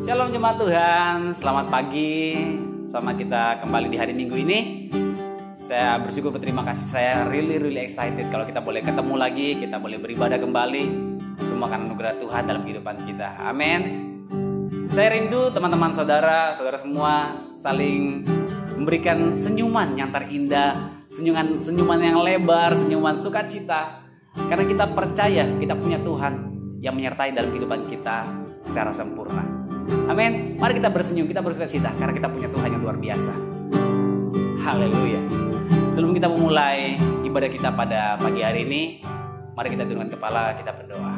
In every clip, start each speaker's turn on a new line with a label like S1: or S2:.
S1: Shalom jemaat Tuhan, selamat pagi. Selamat kita kembali di hari Minggu ini. Saya bersyukur, berterima kasih, saya really excited kalau kita boleh ketemu lagi, kita boleh beribadah kembali. Semua karena anugerah Tuhan dalam kehidupan kita. Amin. Saya rindu teman-teman saudara semua saling memberikan senyuman yang terindah, senyuman yang lebar, senyuman sukacita. Karena kita percaya kita punya Tuhan yang menyertai dalam kehidupan kita secara sempurna. Amin. Mari kita bersenyum, kita bersukacita karena kita punya Tuhan yang luar biasa. Haleluya. Sebelum kita memulai ibadah kita pada pagi hari ini, mari kita tundukkan kepala, kita berdoa.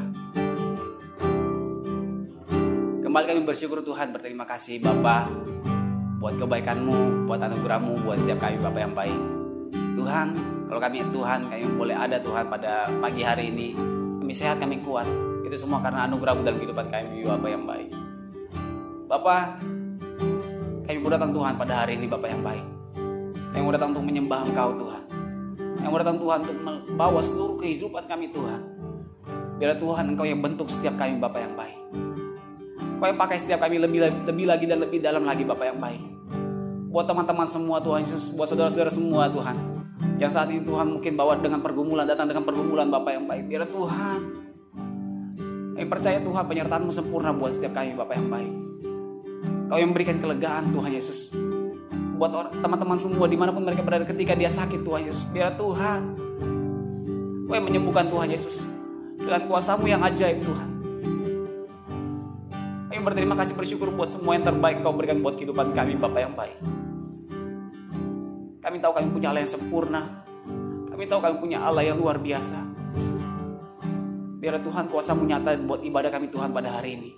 S1: Kembali kami bersyukur Tuhan, berterima kasih Bapa buat kebaikan-Mu, buat anugerah-Mu, buat setiap kami Bapa yang baik. Tuhan, kalau kami Tuhan, kami boleh ada Tuhan pada pagi hari ini, kami sehat, kami kuat. Itu semua karena anugerah-Mu dalam kehidupan kami Bapa yang baik. Bapa, kami mau datang Tuhan pada hari ini Bapa yang baik. Kami mau datang untuk menyembah Engkau Tuhan. Kami mau datang Tuhan untuk membawa seluruh kehidupan kami Tuhan. Biar Tuhan Engkau yang bentuk setiap kami Bapa yang baik. Engkau yang pakai setiap kami lebih lagi dan lebih dalam lagi Bapa yang baik. Buat teman-teman semua Tuhan Yesus, buat saudara-saudara semua Tuhan, yang saat ini Tuhan mungkin bawa dengan pergumulan, datang dengan pergumulan Bapa yang baik. Biar Tuhan, kami percaya Tuhan penyertaan-Mu sempurna buat setiap kami Bapa yang baik. Kau yang memberikan kelegaan Tuhan Yesus buat teman-teman semua dimanapun mereka berada ketika dia sakit Tuhan Yesus. Biar Tuhan, Kau yang menyembuhkan Tuhan Yesus dengan kuasa-Mu yang ajaib Tuhan. Kami berterima kasih, bersyukur buat semua yang terbaik Kau berikan buat kehidupan kami Bapa yang baik. Kami tahu kami punya Allah yang sempurna. Kami tahu kami punya Allah yang luar biasa. Biar Tuhan kuasa-Mu nyata buat ibadah kami Tuhan pada hari ini.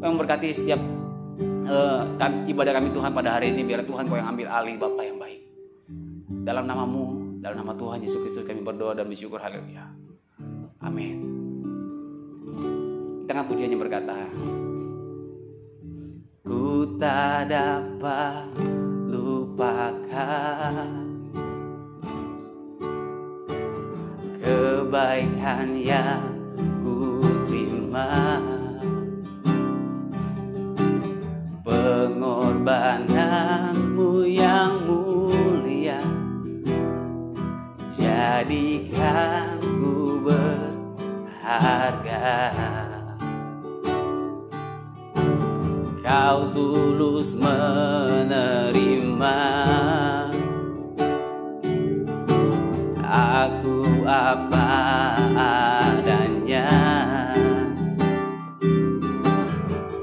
S1: Kau yang berkati setiap ibadah kami Tuhan pada hari ini. Biar Tuhan Kau yang ambil alih Bapa yang baik. Dalam nama-Mu, dalam nama Tuhan Yesus Kristus kami berdoa dan bersyukur. Haleluya. Amin. Kita angkat pujiannya berkata, ku tak dapat lupakan kebaikan yang ku terima, pengorbanan-Mu yang mulia, jadikan ku berharga. Kau tulus menerima aku apa adanya,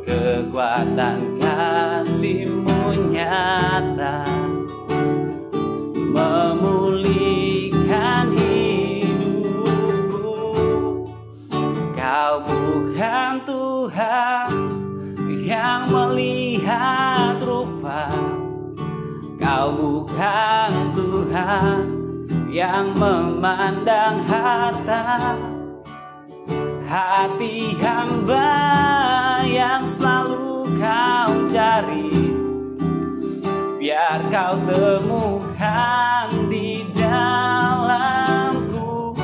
S1: kekuatan kasih-Mu nyata memulihkan hidupku. Kau bukan Tuhan yang melihat rupa, Kau bukan Tuhan yang memandang harta. Hati hamba yang selalu Kau cari, biar Kau temukan di dalamku.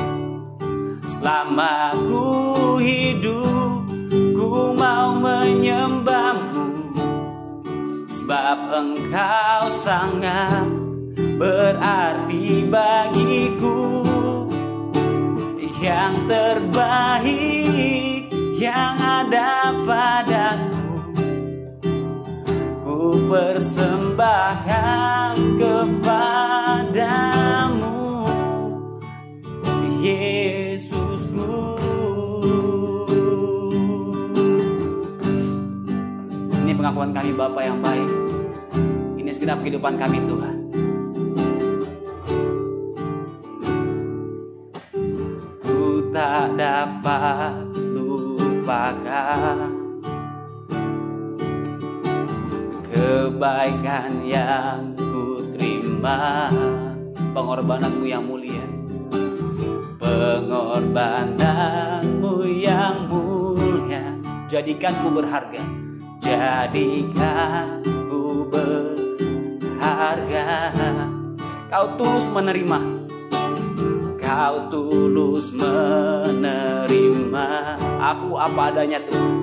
S1: Selama ku hidup, ku mau menyembah-Mu, sebab Engkau sangat berarti bagiku. Yang terbaik yang ada padaku, ku persembahkan kepadamu, Yesusku. Ini pengakuan kami Bapa yang baik. Ini segenap kehidupan kami Tuhan. Ku tak dapat lupakan kebaikan yang ku terima, pengorbanan-Mu yang mulia, pengorbanan-Mu yang mulia, jadikan ku berharga, jadikan ku berharga. Kau tulus menerima, Kau tulus menerima aku apa adanya Tuhan.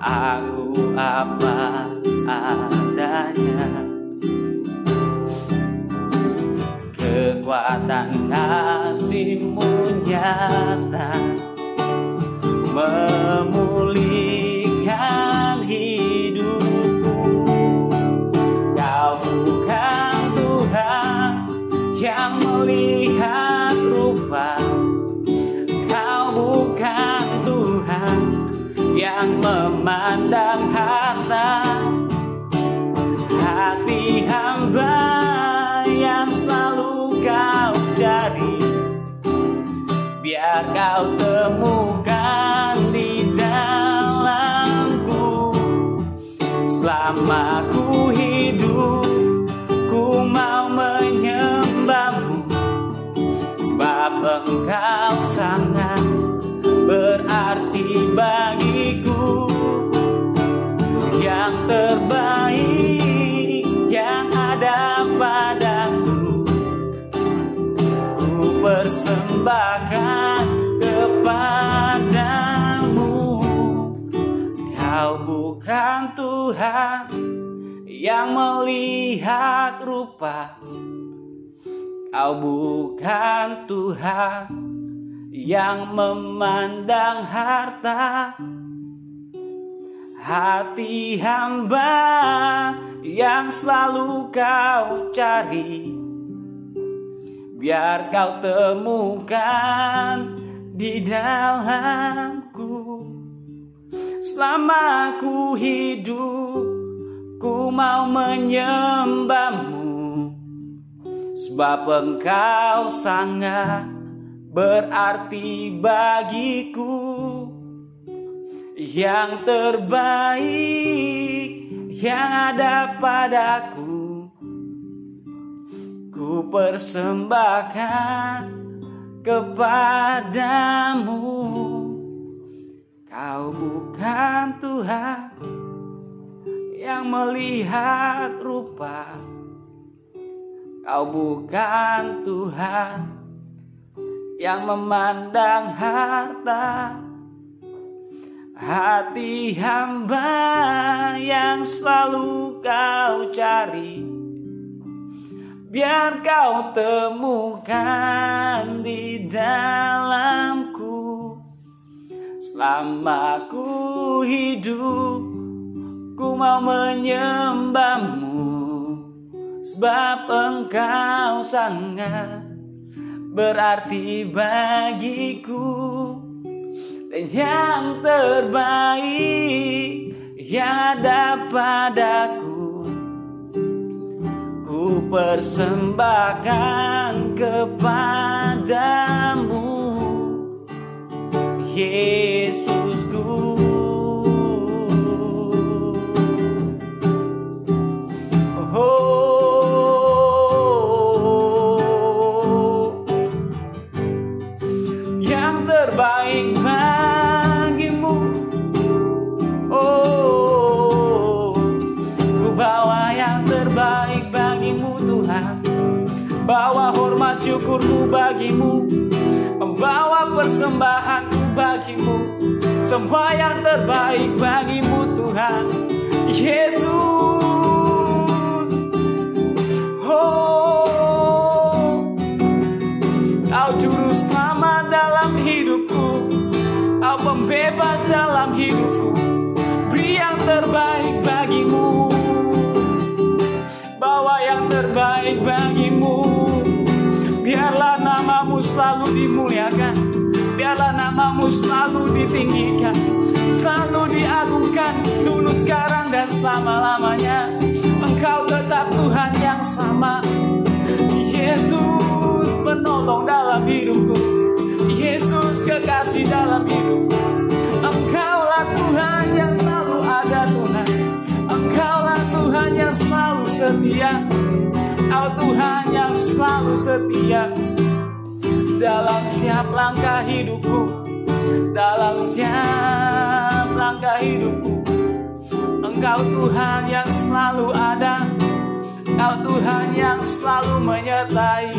S1: aku apa adanya. Kekuatan kasih-Mu nyata memulihkan hidupku. Kau bukan Tuhan yang melihat rupa, Kau bukan Tuhan yang memandang harta. Hati hamba yang selalu Kau cari, biar Kau temukan di dalamku. Selama ku hidup, ku mau menyembah-Mu, sebab Engkau sangat berarti bagiku. Yang terbaik yang ada padaku, ku persembahkan kepadamu. Kau bukan Tuhan yang melihat rupa, Kau bukan Tuhan yang memandang harta. Hati hamba yang selalu Kau cari, biar Kau temukan di dalamku. Selama ku hidup, ku mau menyembah-Mu, sebab Engkau sangat berarti bagiku. Yang terbaik yang ada padaku, ku persembahkan kepadamu. Kau bukan Tuhan yang melihat rupa, Kau bukan Tuhan yang memandang harta. Hati hamba yang selalu Kau cari, biar Kau temukan di dalamku. Selama ku hidup, ku mau menyembah-Mu, sebab Engkau sangat berarti bagiku. Dan yang terbaik yang ada padaku, ku persembahkan kepadamu. Yesusku, yang terbaik bagimu. Ku bawa yang terbaik bagimu Tuhan, bawa hormat syukurku bagimu, membawa persembahanku bagimu. Semua yang terbaik bagimu Tuhan Yesus. Kau juru selamat dalam hidupku, Kau pembebas dalam hidupku. Beri yang terbaik bagimu, bawa yang terbaik bagimu. Biarlah nama-Mu selalu dimuliakan, biarlah nama-Mu selalu ditinggikan, selalu diagungkan, dulu, sekarang, dan selama-lamanya. Engkau tetap Tuhan yang sama. Yesus penolong dalam hidupku, Yesus kekasih dalam hidupku. Engkaulah Tuhan yang selalu ada Tuhan, Engkaulah Tuhan yang selalu setia, Engkau Tuhan yang selalu setia. Dalam setiap langkah hidupku, dalam setiap langkah hidupku, Engkau Tuhan yang selalu ada, Engkau Tuhan yang selalu menyertai,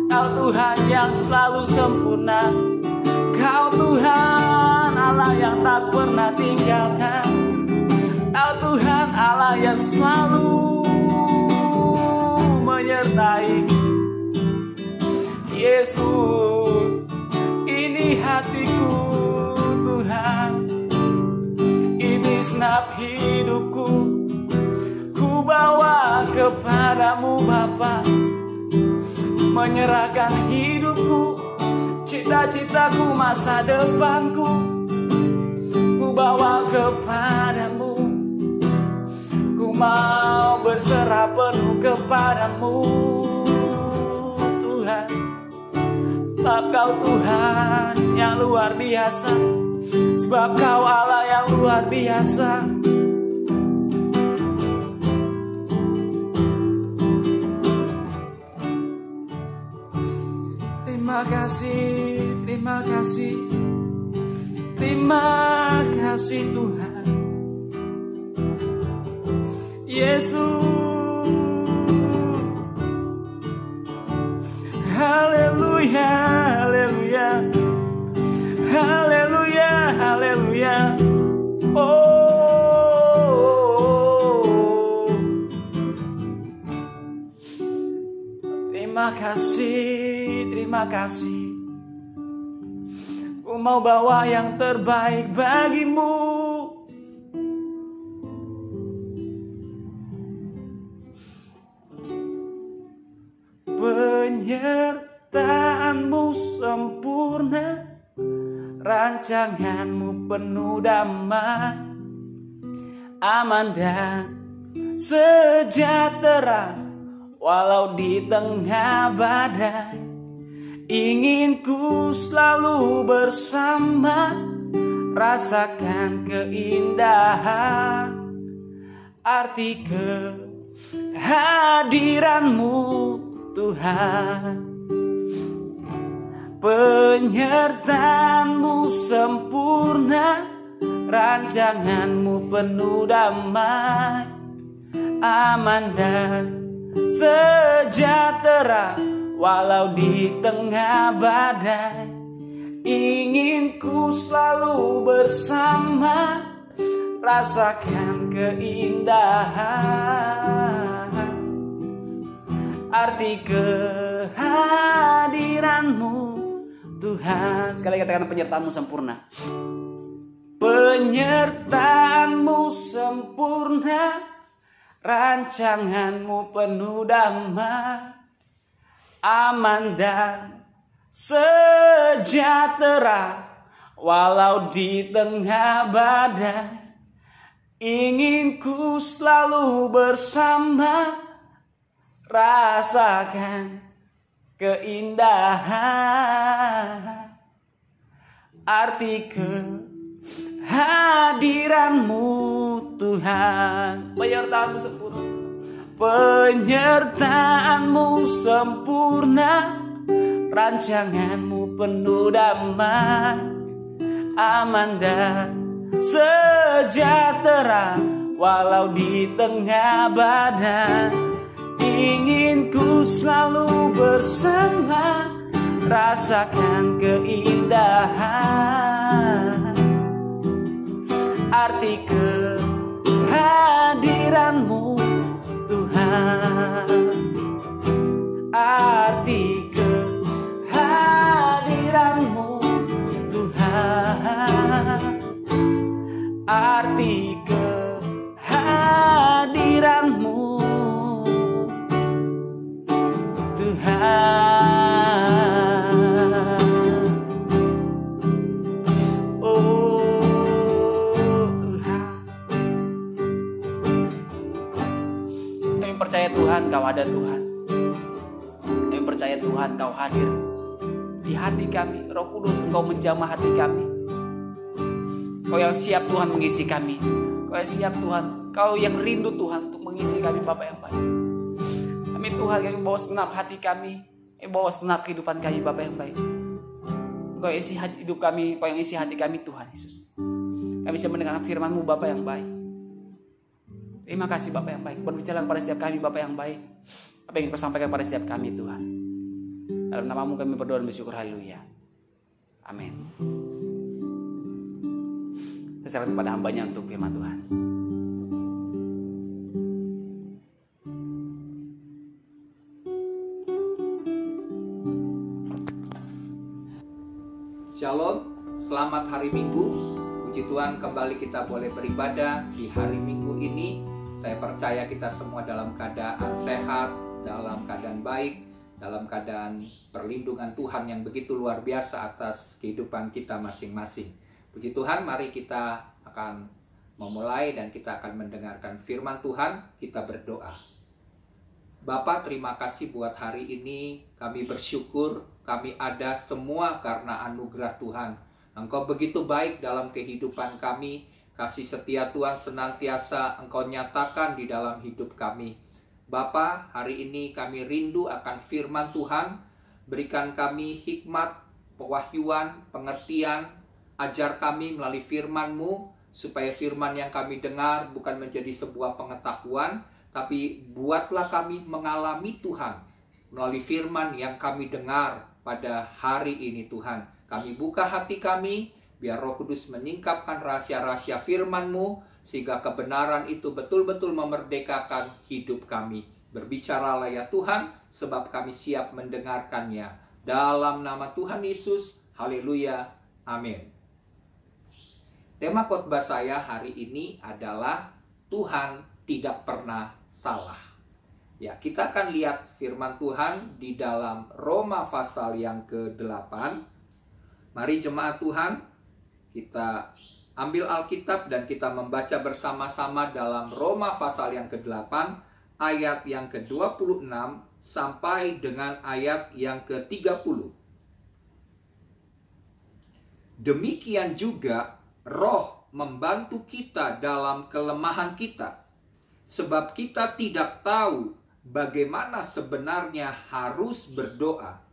S1: Engkau Tuhan yang selalu sempurna. Kau Tuhan Allah yang tak pernah tinggalkan. Tuhan Allah yang selalu menyertai. Yesus, ini hatiku Tuhan, ini segenap hidupku, ku bawa kepadamu Bapa. Menyerahkan hidupku, cita-citaku, masa depanku, ku bawa kepadamu. Ku mau berserah penuh kepadamu Tuhan. Sebab Kau Tuhan yang luar biasa, sebab Kau Allah yang luar biasa. Terima kasih, terima kasih, terima kasih Tuhan. Yesus, haleluya, haleluya, haleluya, haleluya. Oh, terima kasih, terima kasih. Ku mau bawa yang terbaik bagimu. Penyertaanmu sempurna, rancanganmu penuh damai, aman dan sejahtera. Walau di tengah badai, ingin ku selalu bersama, rasakan keindahan arti kehadiranmu Tuhan. Penyertaanmu sempurna, rancanganmu penuh damai, aman dan sejahtera. Walau di tengah badai, ingin ku selalu bersama, rasakan keindahan arti kehadiranmu Tuhan. Sekali katakan penyertaanmu sempurna. Penyertaanmu sempurna, rancanganmu penuh damai, aman dan sejahtera. Walau di tengah badai, ingin ku selalu bersama, rasakan keindahan arti kehadiranmu Tuhan. Penyertaanmu sempurna, penyertaanmu sempurna, rancanganmu penuh damai, aman dan sejahtera. Walau di tengah badai, ingin ku selalu bersama, rasakan keindahan arti kehadiranmu Tuhan. Arti kehadiranmu Tuhan. Arti kehadiranmu Tuhan. Oh Tuhan, kami percaya Tuhan Kau ada Tuhan. Kami percaya Tuhan Kau hadir di hati kami. Roh Kudus, Engkau menjamah hati kami. Kau yang siap Tuhan mengisi kami. Kau yang siap Tuhan, Kau yang rindu Tuhan untuk mengisi kami Bapa yang baik. Kami Tuhan, kami bawa segenap hati kami, kami bawa segenap kehidupan kami Bapa yang baik. Kau isi hati hidup kami, Kau yang isi hati kami Tuhan Yesus. Kami bisa mendengarkan firman-Mu Bapa yang baik. Terima kasih Bapa yang baik, berbicara kepada setiap kami Bapa yang baik. Apa yang Kau sampaikan pada setiap kami Tuhan. Dalam nama-Mu kami berdoa dan bersyukur, haleluya. Amin. Saya serahkan kepada hamba-Nya untuk firman Tuhan.
S2: hari Minggu. Puji Tuhan, kembali kita boleh beribadah di hari Minggu ini. Saya percaya kita semua dalam keadaan sehat, dalam keadaan baik, dalam keadaan perlindungan Tuhan yang begitu luar biasa atas kehidupan kita masing-masing. Puji Tuhan, mari kita akan memulai dan kita akan mendengarkan firman Tuhan. Kita berdoa. Bapa, terima kasih buat hari ini. Kami bersyukur kami ada semua karena anugerah Tuhan. Engkau begitu baik dalam kehidupan kami. Kasih setia Tuhan senantiasa Engkau nyatakan di dalam hidup kami. Bapa, hari ini kami rindu akan firman Tuhan. Berikan kami hikmat, pewahyuan, pengertian. Ajar kami melalui firman-Mu, supaya firman yang kami dengar bukan menjadi sebuah pengetahuan, tapi buatlah kami mengalami Tuhan melalui firman yang kami dengar pada hari ini Tuhan. Kami buka hati kami, biar Roh Kudus menyingkapkan rahasia-rahasia firman-Mu, sehingga kebenaran itu betul-betul memerdekakan hidup kami. Berbicaralah ya Tuhan, sebab kami siap mendengarkannya. Dalam nama Tuhan Yesus, haleluya, amin. Tema khotbah saya hari ini adalah Tuhan tidak pernah salah. Ya, kita akan lihat firman Tuhan di dalam Roma pasal yang ke-8. Mari jemaat Tuhan, kita ambil Alkitab dan kita membaca bersama-sama dalam Roma pasal yang ke-8, ayat yang ke-26 sampai dengan ayat yang ke-30. Demikian juga Roh membantu kita dalam kelemahan kita, sebab kita tidak tahu bagaimana sebenarnya harus berdoa.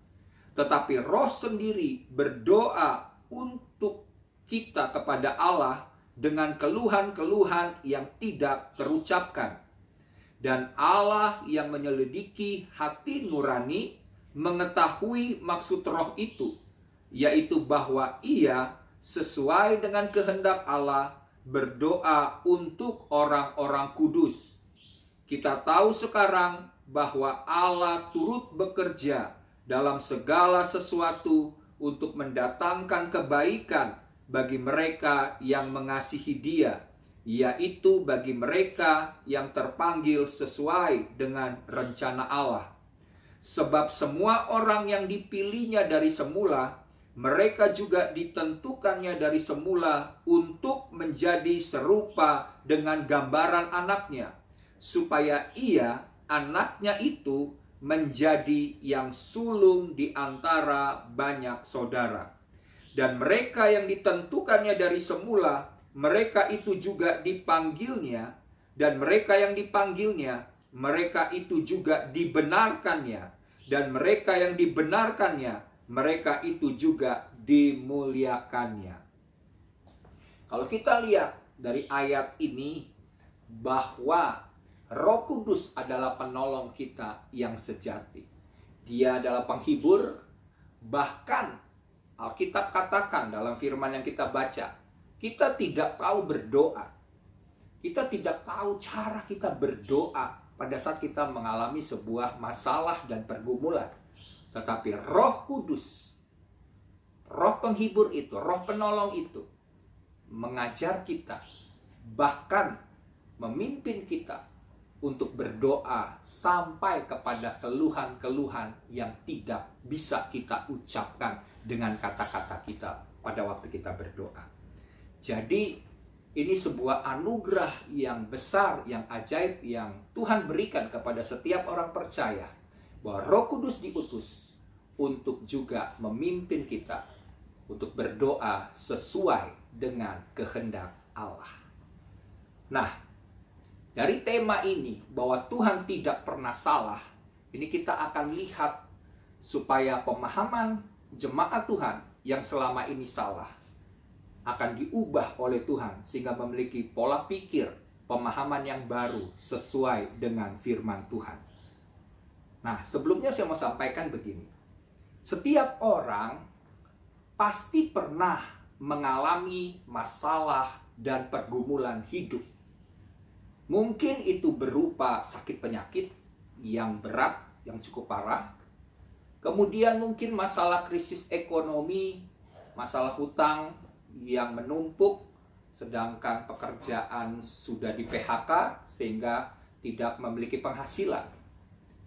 S2: Tetapi Roh sendiri berdoa untuk kita kepada Allah dengan keluhan-keluhan yang tidak terucapkan. Dan Allah yang menyelidiki hati nurani mengetahui maksud Roh itu, yaitu bahwa Ia sesuai dengan kehendak Allah berdoa untuk orang-orang kudus. Kita tahu sekarang bahwa Allah turut bekerja dalam segala sesuatu untuk mendatangkan kebaikan bagi mereka yang mengasihi Dia, yaitu bagi mereka yang terpanggil sesuai dengan rencana Allah. Sebab semua orang yang dipilihnya dari semula, mereka juga ditentukannya dari semula untuk menjadi serupa dengan gambaran anaknya, supaya ia, anaknya itu, menjadi yang sulung di antara banyak saudara. Dan mereka yang ditentukannya dari semula, mereka itu juga dipanggilnya, dan mereka yang dipanggilnya, mereka itu juga dibenarkannya, dan mereka yang dibenarkannya, mereka itu juga dimuliakannya. Kalau kita lihat dari ayat ini, bahwa Roh Kudus adalah penolong kita yang sejati. Dia adalah penghibur. Bahkan Alkitab katakan dalam firman yang kita baca, kita tidak tahu berdoa. Kita tidak tahu cara kita berdoa pada saat kita mengalami sebuah masalah dan pergumulan. Tetapi Roh Kudus, Roh penghibur itu, Roh penolong itu, mengajar kita, bahkan memimpin kita untuk berdoa sampai kepada keluhan-keluhan yang tidak bisa kita ucapkan dengan kata-kata kita pada waktu kita berdoa. Jadi ini sebuah anugerah yang besar, yang ajaib, yang Tuhan berikan kepada setiap orang percaya, bahwa Roh Kudus diutus untuk juga memimpin kita untuk berdoa sesuai dengan kehendak Allah. Nah, dari tema ini bahwa Tuhan tidak pernah salah, ini kita akan lihat supaya pemahaman jemaat Tuhan yang selama ini salah akan diubah oleh Tuhan sehingga memiliki pola pikir, pemahaman yang baru sesuai dengan firman Tuhan. Nah, sebelumnya saya mau sampaikan begini. Setiap orang pasti pernah mengalami masalah dan pergumulan hidup. Mungkin itu berupa sakit penyakit yang berat, yang cukup parah. Kemudian mungkin masalah krisis ekonomi, masalah hutang, yang menumpuk, sedangkan pekerjaan sudah di PHK sehingga tidak memiliki penghasilan.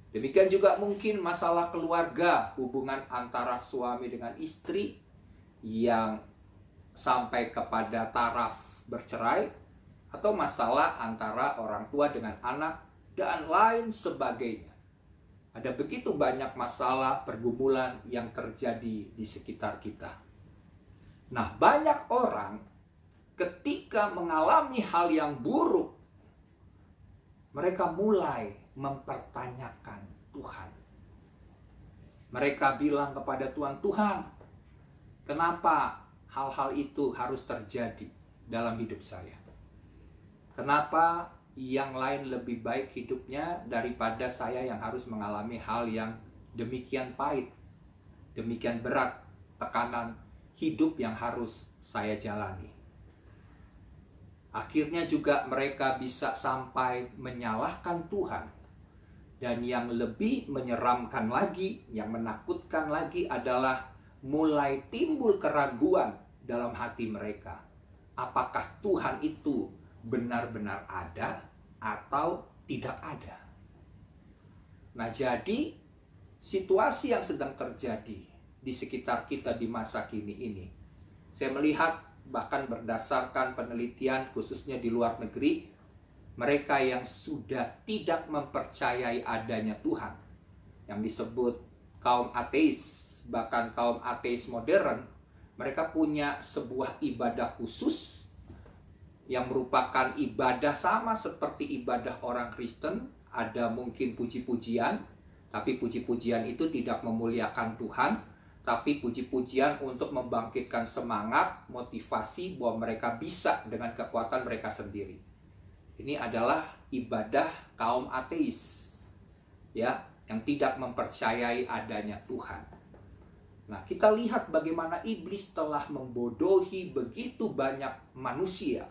S2: Demikian juga mungkin masalah keluarga, hubungan antara suami dengan istri yang sampai kepada taraf bercerai, atau masalah antara orang tua dengan anak, dan lain sebagainya. Ada begitu banyak masalah pergumulan yang terjadi di sekitar kita. Nah, banyak orang ketika mengalami hal yang buruk, mereka mulai mempertanyakan Tuhan. Mereka bilang kepada Tuhan, Tuhan, kenapa hal-hal itu harus terjadi dalam hidup saya? Kenapa yang lain lebih baik hidupnya daripada saya yang harus mengalami hal yang demikian pahit, demikian berat, tekanan hidup yang harus saya jalani? Akhirnya juga mereka bisa sampai menyalahkan Tuhan. Dan yang lebih menyeramkan lagi, yang menakutkan lagi adalah mulai timbul keraguan dalam hati mereka. Apakah Tuhan itu benar-benar ada atau tidak ada? Nah, jadi situasi yang sedang terjadi di sekitar kita di masa kini ini, saya melihat bahkan berdasarkan penelitian khususnya di luar negeri, mereka yang sudah tidak mempercayai adanya Tuhan, yang disebut kaum ateis, bahkan kaum ateis modern, mereka punya sebuah ibadah khusus yang merupakan ibadah sama seperti ibadah orang Kristen. Ada mungkin puji-pujian, tapi puji-pujian itu tidak memuliakan Tuhan, tapi puji-pujian untuk membangkitkan semangat, motivasi bahwa mereka bisa dengan kekuatan mereka sendiri. Ini adalah ibadah kaum ateis, ya, yang tidak mempercayai adanya Tuhan. Nah, kita lihat bagaimana iblis telah membodohi begitu banyak manusia,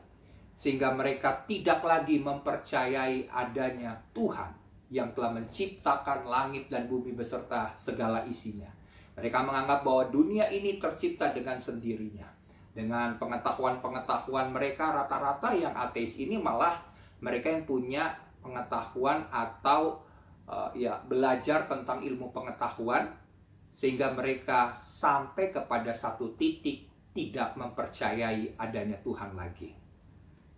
S2: sehingga mereka tidak lagi mempercayai adanya Tuhan yang telah menciptakan langit dan bumi beserta segala isinya. Mereka menganggap bahwa dunia ini tercipta dengan sendirinya. Dengan pengetahuan-pengetahuan mereka, rata-rata yang ateis ini malah mereka yang punya pengetahuan atau belajar tentang ilmu pengetahuan, sehingga mereka sampai kepada satu titik tidak mempercayai adanya Tuhan lagi.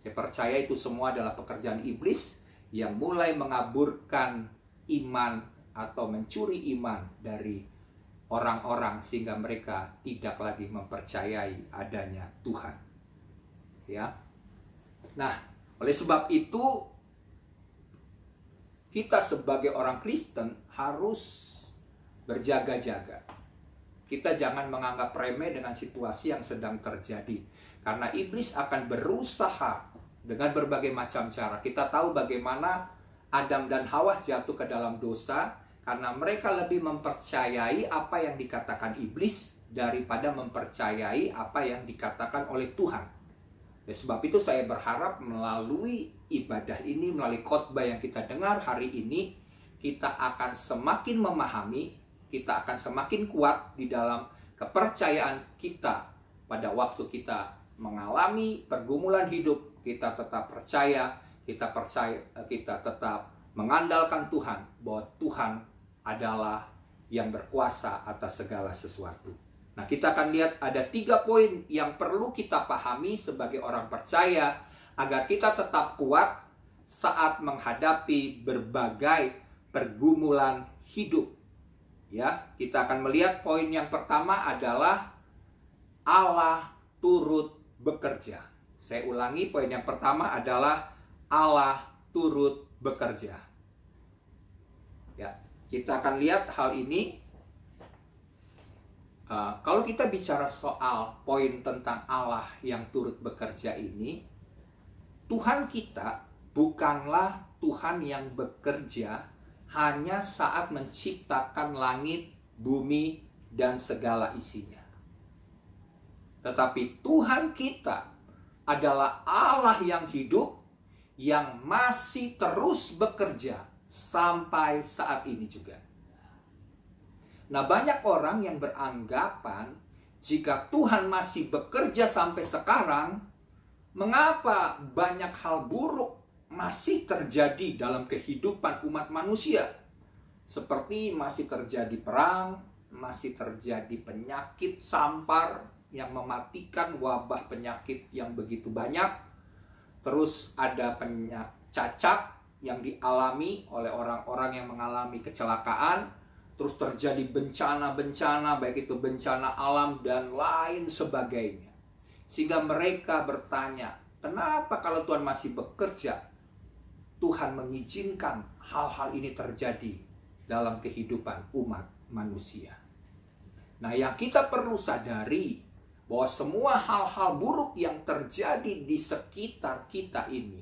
S2: Saya percaya itu semua adalah pekerjaan iblis yang mulai mengaburkan iman atau mencuri iman dari orang-orang sehingga mereka tidak lagi mempercayai adanya Tuhan. Ya. Nah, oleh sebab itu, kita sebagai orang Kristen harus berjaga-jaga. Kita jangan menganggap remeh dengan situasi yang sedang terjadi. Karena iblis akan berusaha dengan berbagai macam cara. Kita tahu bagaimana Adam dan Hawa jatuh ke dalam dosa karena mereka lebih mempercayai apa yang dikatakan iblis daripada mempercayai apa yang dikatakan oleh Tuhan. Sebab itu saya berharap melalui ibadah ini, melalui khotbah yang kita dengar hari ini, kita akan semakin memahami, kita akan semakin kuat di dalam kepercayaan kita pada waktu kita mengalami pergumulan hidup. Kita tetap percaya, kita tetap mengandalkan Tuhan, bahwa Tuhan adalah yang berkuasa atas segala sesuatu. Nah, kita akan lihat ada 3 poin yang perlu kita pahami sebagai orang percaya agar kita tetap kuat saat menghadapi berbagai pergumulan hidup. Ya, kita akan melihat poin yang pertama adalah Allah turut bekerja. Saya ulangi, poin yang pertama adalah Allah turut bekerja. Ya, kita akan lihat hal ini. Kalau kita bicara soal poin tentang Allah yang turut bekerja ini, Tuhan kita bukanlah Tuhan yang bekerja hanya saat menciptakan langit, bumi, dan segala isinya. Tetapi Tuhan kita adalah Allah yang hidup, yang masih terus bekerja sampai saat ini juga. Nah, banyak orang yang beranggapan Jika Tuhan masih bekerja sampai sekarang, mengapa banyak hal buruk masih terjadi dalam kehidupan umat manusia? Seperti masih terjadi perang, masih terjadi penyakit sampar yang mematikan, wabah penyakit yang begitu banyak. Terus ada penyakit cacat yang dialami oleh orang-orang yang mengalami kecelakaan. Terus terjadi bencana-bencana, baik itu bencana alam dan lain sebagainya. Sehingga mereka bertanya, kenapa kalau Tuhan masih bekerja, Tuhan mengizinkan hal-hal ini terjadi dalam kehidupan umat manusia? Nah, yang kita perlu sadari bahwa semua hal-hal buruk yang terjadi di sekitar kita ini,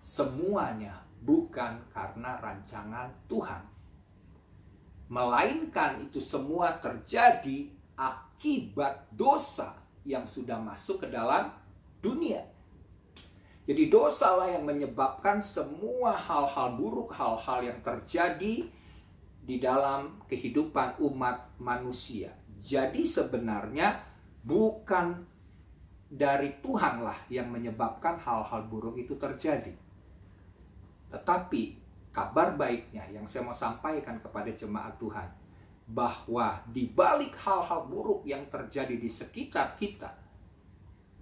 S2: semuanya bukan karena rancangan Tuhan. Melainkan itu semua terjadi akibat dosa yang sudah masuk ke dalam dunia. Jadi dosalah yang menyebabkan semua hal-hal buruk, hal-hal yang terjadi di dalam kehidupan umat manusia. Jadi sebenarnya bukan dari Tuhanlah yang menyebabkan hal-hal buruk itu terjadi. Tetapi kabar baiknya yang saya mau sampaikan kepada jemaat Tuhan, bahwa di balik hal-hal buruk yang terjadi di sekitar kita,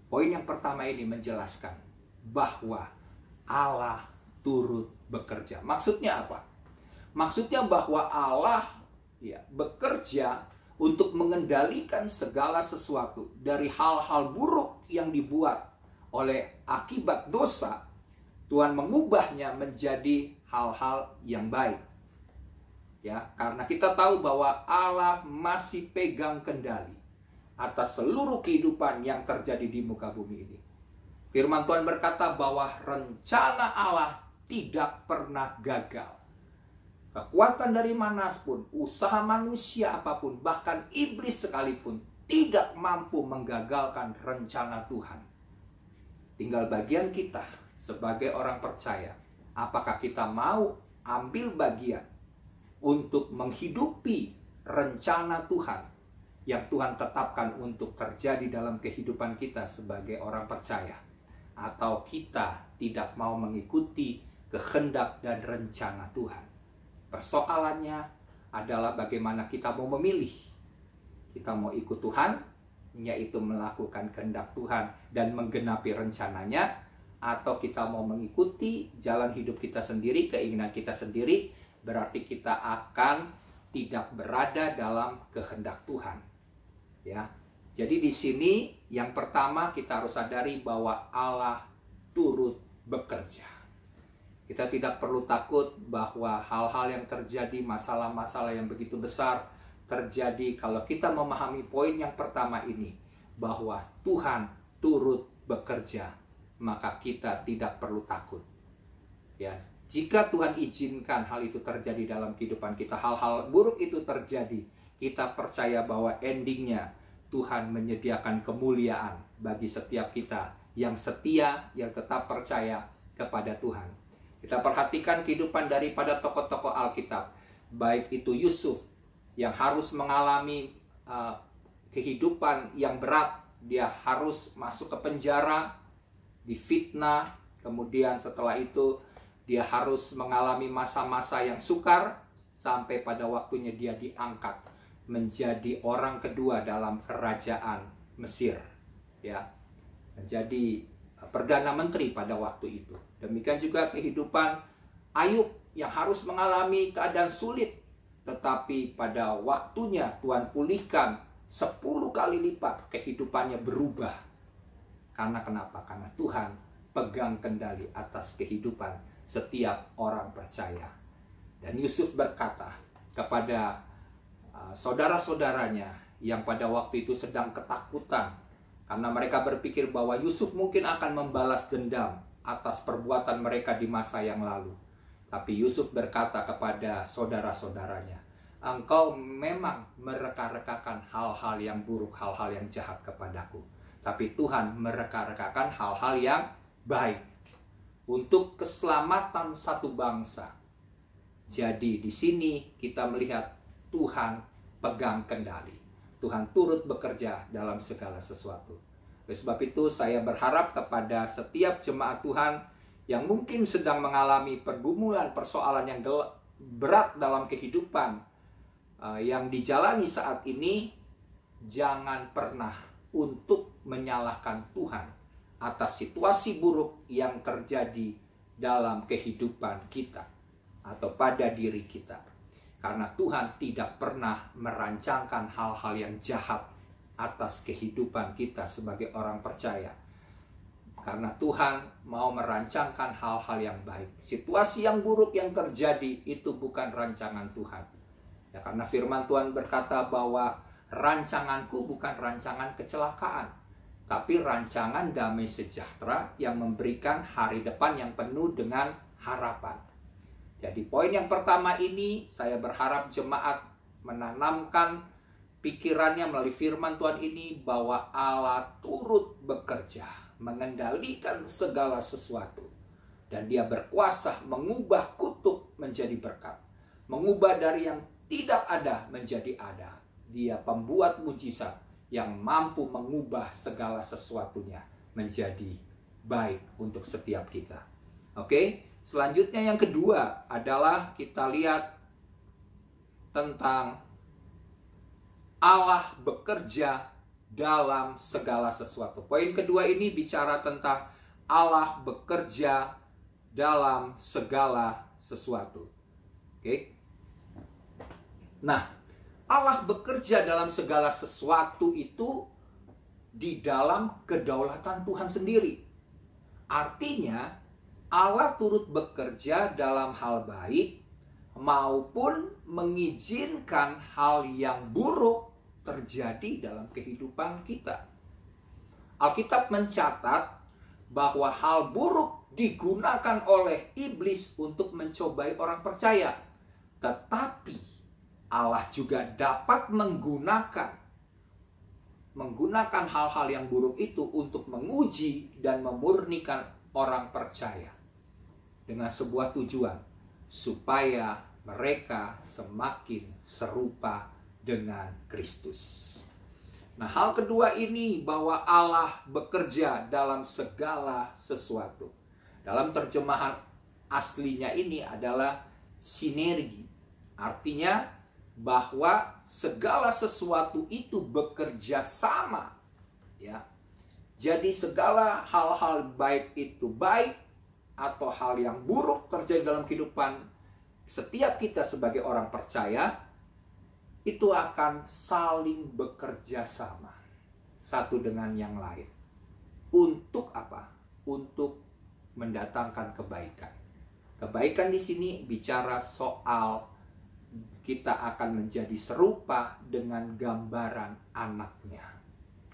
S2: poin yang pertama ini menjelaskan bahwa Allah turut bekerja. Maksudnya apa? Maksudnya bahwa Allah bekerja untuk mengendalikan segala sesuatu dari hal-hal buruk yang dibuat oleh akibat dosa. Tuhan mengubahnya menjadi hal-hal yang baik. Ya, karena kita tahu bahwa Allah masih pegang kendali atas seluruh kehidupan yang terjadi di muka bumi ini. Firman Tuhan berkata bahwa rencana Allah tidak pernah gagal. Kekuatan dari manapun, usaha manusia apapun, bahkan iblis sekalipun, tidak mampu menggagalkan rencana Tuhan. Tinggal bagian kita sebagai orang percaya, apakah kita mau ambil bagian untuk menghidupi rencana Tuhan yang Tuhan tetapkan untuk terjadi dalam kehidupan kita sebagai orang percaya, atau kita tidak mau mengikuti kehendak dan rencana Tuhan. Persoalannya adalah bagaimana kita mau memilih. Kita mau ikut Tuhan, yaitu melakukan kehendak Tuhan dan menggenapi rencananya, atau kita mau mengikuti jalan hidup kita sendiri, keinginan kita sendiri, berarti kita akan tidak berada dalam kehendak Tuhan. Ya. Jadi di sini yang pertama kita harus sadari bahwa Allah turut bekerja. Kita tidak perlu takut bahwa hal-hal yang terjadi, masalah-masalah yang begitu besar terjadi kalau kita memahami poin yang pertama ini, bahwa Tuhan turut bekerja. Maka kita tidak perlu takut. Ya, jika Tuhan izinkan hal itu terjadi dalam kehidupan kita, hal-hal buruk itu terjadi, kita percaya bahwa endingnya Tuhan menyediakan kemuliaan bagi setiap kita yang setia, yang tetap percaya kepada Tuhan. Kita perhatikan kehidupan daripada tokoh-tokoh Alkitab, baik itu Yusuf yang harus mengalami kehidupan yang berat, dia harus masuk ke penjara, difitnah, kemudian setelah itu dia harus mengalami masa-masa yang sukar, sampai pada waktunya dia diangkat menjadi orang kedua dalam kerajaan Mesir, ya, menjadi perdana menteri pada waktu itu. Demikian juga kehidupan Ayub yang harus mengalami keadaan sulit, tetapi pada waktunya Tuhan pulihkan 10 kali lipat, kehidupannya berubah. Karena kenapa? Karena Tuhan pegang kendali atas kehidupan setiap orang percaya. Dan Yusuf berkata kepada saudara-saudaranya yang pada waktu itu sedang ketakutan, karena mereka berpikir bahwa Yusuf mungkin akan membalas dendam atas perbuatan mereka di masa yang lalu. Tapi Yusuf berkata kepada saudara-saudaranya, engkau memang mereka-rekakan hal-hal yang buruk, hal-hal yang jahat kepadaku. Tapi Tuhan mereka-rekakan hal-hal yang baik untuk keselamatan satu bangsa. Jadi di sini kita melihat Tuhan pegang kendali. Tuhan turut bekerja dalam segala sesuatu. Oleh sebab itu saya berharap kepada setiap jemaat Tuhan yang mungkin sedang mengalami pergumulan, persoalan yang berat dalam kehidupan yang dijalani saat ini, jangan pernah untuk menyalahkan Tuhan atas situasi buruk yang terjadi dalam kehidupan kita atau pada diri kita. Karena Tuhan tidak pernah merancangkan hal-hal yang jahat atas kehidupan kita sebagai orang percaya. Karena Tuhan mau merancangkan hal-hal yang baik. Situasi yang buruk yang terjadi itu bukan rancangan Tuhan. Ya, karena firman Tuhan berkata bahwa rancanganku bukan rancangan kecelakaan, tapi rancangan damai sejahtera yang memberikan hari depan yang penuh dengan harapan. Jadi poin yang pertama ini saya berharap jemaat menanamkan pikirannya melalui firman Tuhan ini bahwa Allah turut bekerja, mengendalikan segala sesuatu. Dan Dia berkuasa mengubah kutuk menjadi berkat. Mengubah dari yang tidak ada menjadi ada. Dia pembuat mujizat yang mampu mengubah segala sesuatunya menjadi baik untuk setiap kita. Oke? Selanjutnya yang kedua adalah kita lihat tentang Allah bekerja dalam segala sesuatu. Poin kedua ini bicara tentang Allah bekerja dalam segala sesuatu. Oke? Nah, Allah bekerja dalam segala sesuatu itu di dalam kedaulatan Tuhan sendiri. Artinya, Allah turut bekerja dalam hal baik maupun mengizinkan hal yang buruk terjadi dalam kehidupan kita. Alkitab mencatat bahwa hal buruk digunakan oleh iblis untuk mencobai orang percaya. Tetapi Allah juga dapat menggunakan hal-hal yang buruk itu untuk menguji dan memurnikan orang percaya dengan sebuah tujuan supaya mereka semakin serupa dengan Kristus. Nah, hal kedua ini bahwa Allah bekerja dalam segala sesuatu. Dalam terjemahan aslinya ini adalah sinergi. Artinya bahwa segala sesuatu itu bekerja sama, ya. Jadi segala hal-hal baik itu baik atau hal yang buruk terjadi dalam kehidupan setiap kita sebagai orang percaya itu akan saling bekerja sama satu dengan yang lain. Untuk apa? Untuk mendatangkan kebaikan. Kebaikan di sini bicara soal kita akan menjadi serupa dengan gambaran anaknya.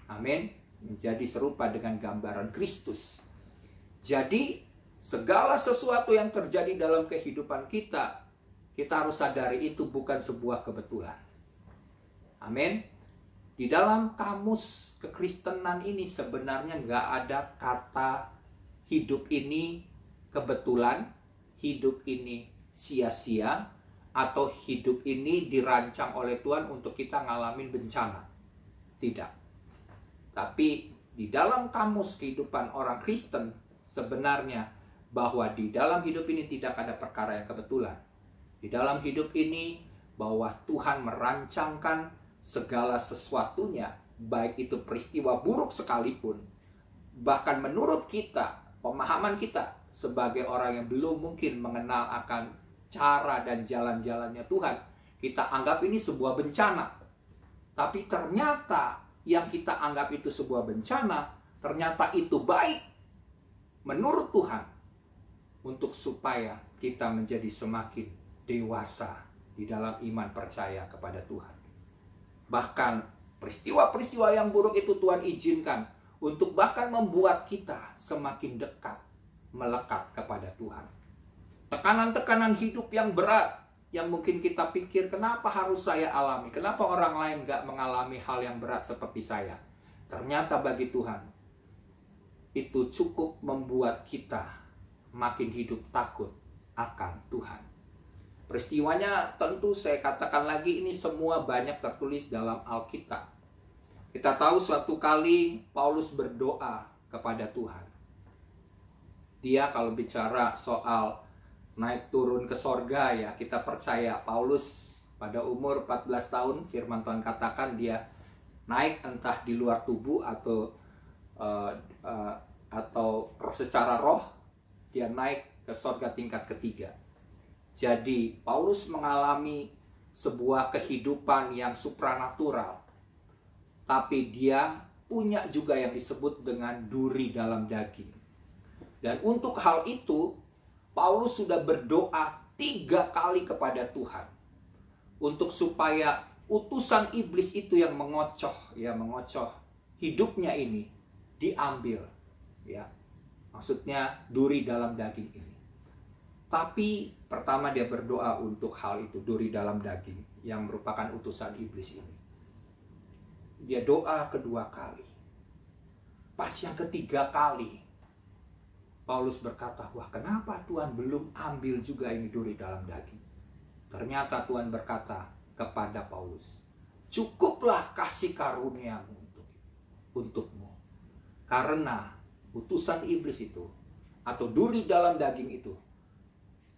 S2: Amin. Menjadi serupa dengan gambaran Kristus. Jadi segala sesuatu yang terjadi dalam kehidupan kita, kita harus sadari itu bukan sebuah kebetulan. Amin. Di dalam kamus kekristenan ini sebenarnya nggak ada kata hidup ini kebetulan, hidup ini sia-sia, atau hidup ini dirancang oleh Tuhan untuk kita ngalamin bencana. Tidak. Tapi di dalam kamus kehidupan orang Kristen sebenarnya bahwa di dalam hidup ini tidak ada perkara yang kebetulan. Di dalam hidup ini bahwa Tuhan merancangkan segala sesuatunya, baik itu peristiwa buruk sekalipun. Bahkan menurut kita, pemahaman kita sebagai orang yang belum mungkin mengenal akan cara dan jalan-jalannya Tuhan, kita anggap ini sebuah bencana. Tapi ternyata yang kita anggap itu sebuah bencana, ternyata itu baik menurut Tuhan untuk supaya kita menjadi semakin dewasa di dalam iman percaya kepada Tuhan. Bahkan peristiwa-peristiwa yang buruk itu Tuhan izinkan untuk bahkan membuat kita semakin dekat, melekat kepada Tuhan. Tekanan-tekanan hidup yang berat, yang mungkin kita pikir, kenapa harus saya alami? Kenapa orang lain gak mengalami hal yang berat seperti saya? Ternyata bagi Tuhan, itu cukup membuat kita makin hidup takut akan Tuhan. Peristiwanya tentu saya katakan lagi, ini semua banyak tertulis dalam Alkitab. Kita tahu suatu kali Paulus berdoa kepada Tuhan. Dia kalau bicara soal naik turun ke sorga ya, kita percaya Paulus pada umur 14 tahun, firman Tuhan katakan dia naik entah di luar tubuh atau secara roh, dia naik ke sorga tingkat ketiga. Jadi Paulus mengalami sebuah kehidupan yang supranatural, tapi dia punya juga yang disebut dengan duri dalam daging. Dan untuk hal itu Paulus sudah berdoa 3 kali kepada Tuhan untuk supaya utusan iblis itu yang mengocoh hidupnya ini diambil, ya. Maksudnya duri dalam daging ini. Tapi pertama dia berdoa untuk hal itu, duri dalam daging yang merupakan utusan iblis ini. Dia doa kedua kali. Pas yang ketiga kali Paulus berkata, wah kenapa Tuhan belum ambil juga ini duri dalam daging? Ternyata Tuhan berkata kepada Paulus, cukuplah kasih karuniamu untukmu. Karena utusan iblis itu, atau duri dalam daging itu,